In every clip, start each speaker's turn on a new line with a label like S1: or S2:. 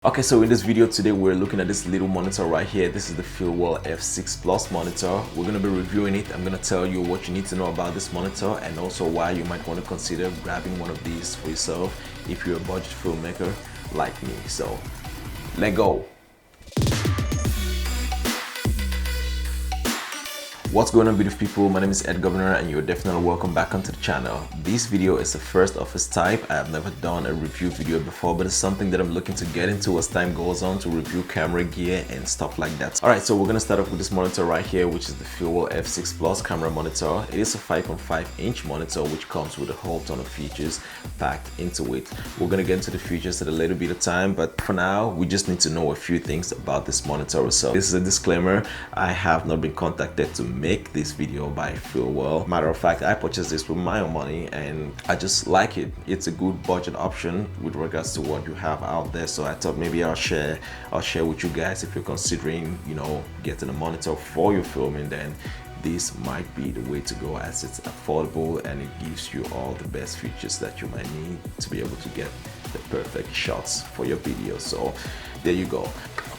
S1: Okay, so in this video today we're looking at this little monitor right here. This is the Feelworld F6 PLUS monitor. We're going to be reviewing it. I'm going to tell you what you need to know about this monitor and also why you might want to consider grabbing one of these for yourself if you're a budget filmmaker like me. So let's go. What's going on, beautiful people? My name is Gobina and you're definitely welcome back onto the channel. This video is the first of its type. I have never done a review video before, but it's something that I'm looking to get into as time goes on, to review camera gear and stuff like that. Alright, so we're going to start off with this monitor right here, which is the Feelworld F6 PLUS camera monitor. It is a 5.5-inch monitor which comes with a whole ton of features packed into it. We're going to get into the features at a little bit of time, but for now we just need to know a few things about this monitor itself. This is a disclaimer. I have not been contacted to make this video by Feelworld. Matter of fact, I purchased this with my own money and I just like it. It's a good budget option with regards to what you have out there, so I thought maybe I'll share with you guys. If you're considering, you know, getting a monitor for your filming, then this might be the way to go, as it's affordable and it gives you all the best features that you might need to be able to get the perfect shots for your video. So there you go.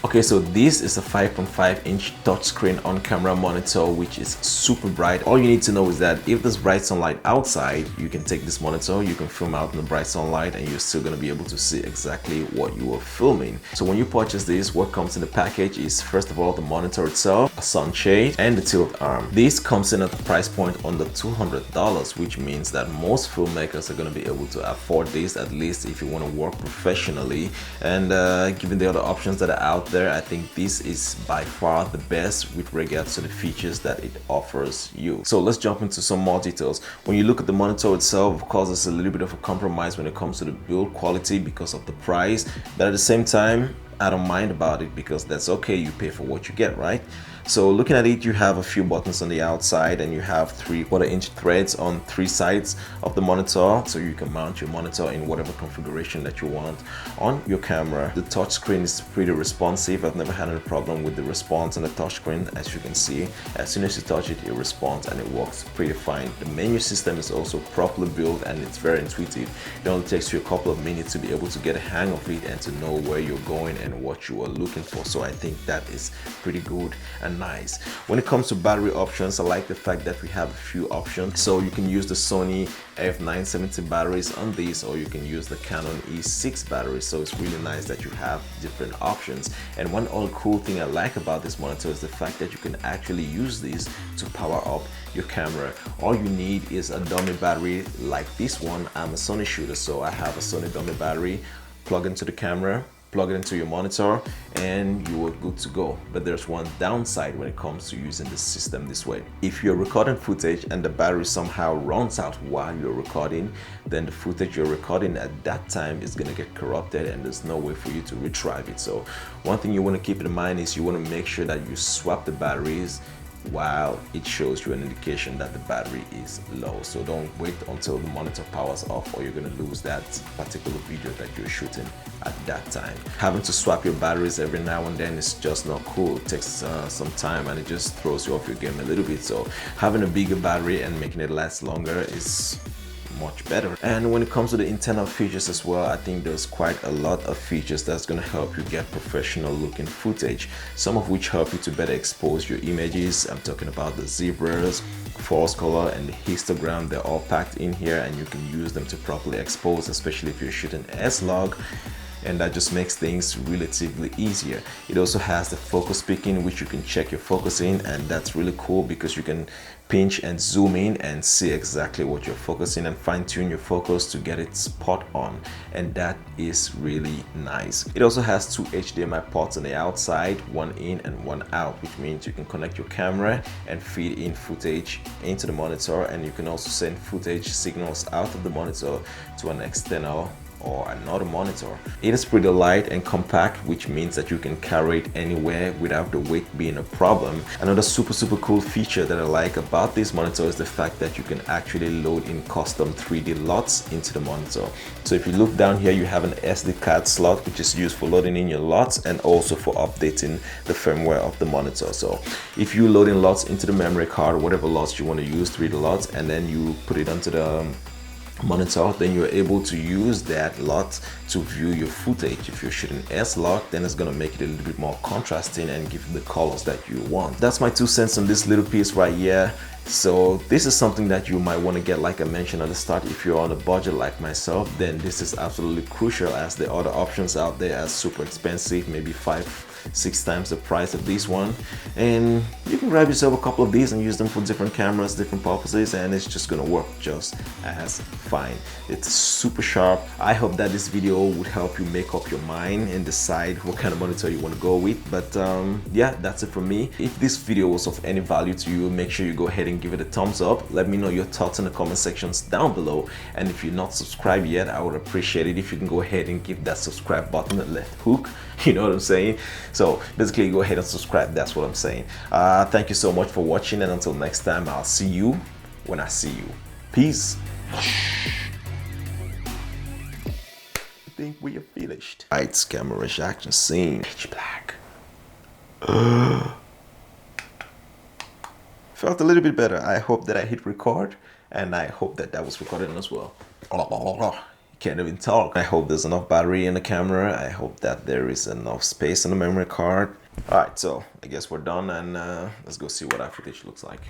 S1: Okay, so this is a 5.5-inch touchscreen on-camera monitor which is super bright. All you need to know is that if there's bright sunlight outside, you can take this monitor, you can film out in the bright sunlight and you're still going to be able to see exactly what you are filming. So when you purchase this, what comes in the package is, first of all, the monitor itself, a sunshade, and the tilt arm. This comes in at a price point under $200, which means that most filmmakers are going to be able to afford this, at least if you want to work professionally. And given the other options that are out there, I think this is by far the best with regards to the features that it offers you. So let's jump into some more details. When you look at the monitor itself, of course, there's a little bit of a compromise when it comes to the build quality because of the price, but at the same time, I don't mind about it because that's okay. You pay for what you get, right? So looking at it, you have a few buttons on the outside and you have 3/4-inch threads on 3 sides of the monitor, so you can mount your monitor in whatever configuration that you want on your camera. The touchscreen is pretty responsive. I've never had any problem with the response on the touchscreen. As you can see, as soon as you touch it, it responds and it works pretty fine. The menu system is also properly built and it's very intuitive. It only takes you a couple of minutes to be able to get a hang of it and to know where you're going and what you are looking for. So I think that is pretty good and nice. When it comes to battery options, I like the fact that we have a few options. So you can use the Sony F970 batteries on this, or you can use the Canon E6 batteries. So it's really nice that you have different options. And one other cool thing I like about this monitor is the fact that you can actually use this to power up your camera. All you need is a dummy battery like this one. I'm a Sony shooter, so I have a Sony dummy battery. Plug into the camera, plug it into your monitor, and you are good to go. But there's one downside when it comes to using this system this way. If you're recording footage and the battery somehow runs out while you're recording, then the footage you're recording at that time is going to get corrupted and there's no way for you to retrieve it. So one thing you want to keep in mind is you want to make sure that you swap the batteries while it shows you an indication that the battery is low. So don't wait until the monitor powers off or you're going to lose that particular video that you're shooting at that time. Having to swap your batteries every now and then is just not cool. It takes some time and it just throws you off your game a little bit. So having a bigger battery and making it last longer is much better. And when it comes to the internal features as well, I think there's quite a lot of features that's going to help you get professional looking footage, some of which help you to better expose your images. I'm talking about the zebras, false color, and the histogram. They're all packed in here and you can use them to properly expose, especially if you're shooting S-Log, and that just makes things relatively easier. It also has the focus picking, which you can check your focus in, and that's really cool because you can pinch and zoom in and see exactly what you're focusing and fine-tune your focus to get it spot on, and that is really nice. It also has 2 HDMI ports on the outside, one in and one out, which means you can connect your camera and feed in footage into the monitor, and you can also send footage signals out of the monitor to an external or another monitor. It is pretty light and compact, which means that you can carry it anywhere without the weight being a problem. Another super cool feature that I like about this monitor is the fact that you can actually load in custom 3D LUTs into the monitor. So if you look down here, you have an SD card slot which is used for loading in your LUTs and also for updating the firmware of the monitor. So if you load in LUTs into the memory card, whatever LUTs you want to use, 3D LUTs, and then you put it onto the monitor, then you're able to use that LUT to view your footage. If you're shooting S-LUT, then it's gonna make it a little bit more contrasting and give you the colors that you want. That's my 2 cents on this little piece right here. So this is something that you might want to get, like I mentioned at the start. If you're on a budget like myself, then this is absolutely crucial, as the other options out there are super expensive, maybe 5-6 times the price of this one. And you can grab yourself a couple of these and use them for different cameras, different purposes, and it's just gonna work just as fine. It's super sharp. I hope that this video would help you make up your mind and decide what kind of monitor you want to go with. But yeah, that's it for me. If this video was of any value to you, make sure you go ahead and give it a thumbs up. Let me know your thoughts in the comment sections down below, and if you're not subscribed yet, I would appreciate it if you can go ahead and give that subscribe button a left hook. You know what I'm saying? So basically, go ahead and subscribe. That's what I'm saying. Thank you so much for watching, and until next time, I'll see you when I see you. Peace. I think we are finished. Lights, camera, action, scene. Pitch black. Felt a little bit better. I hope that I hit record, and I hope that that was recorded as well. Can't even talk. I hope there's enough battery in the camera. I hope that there is enough space on the memory card. All right, so I guess we're done, and let's go see what our footage looks like.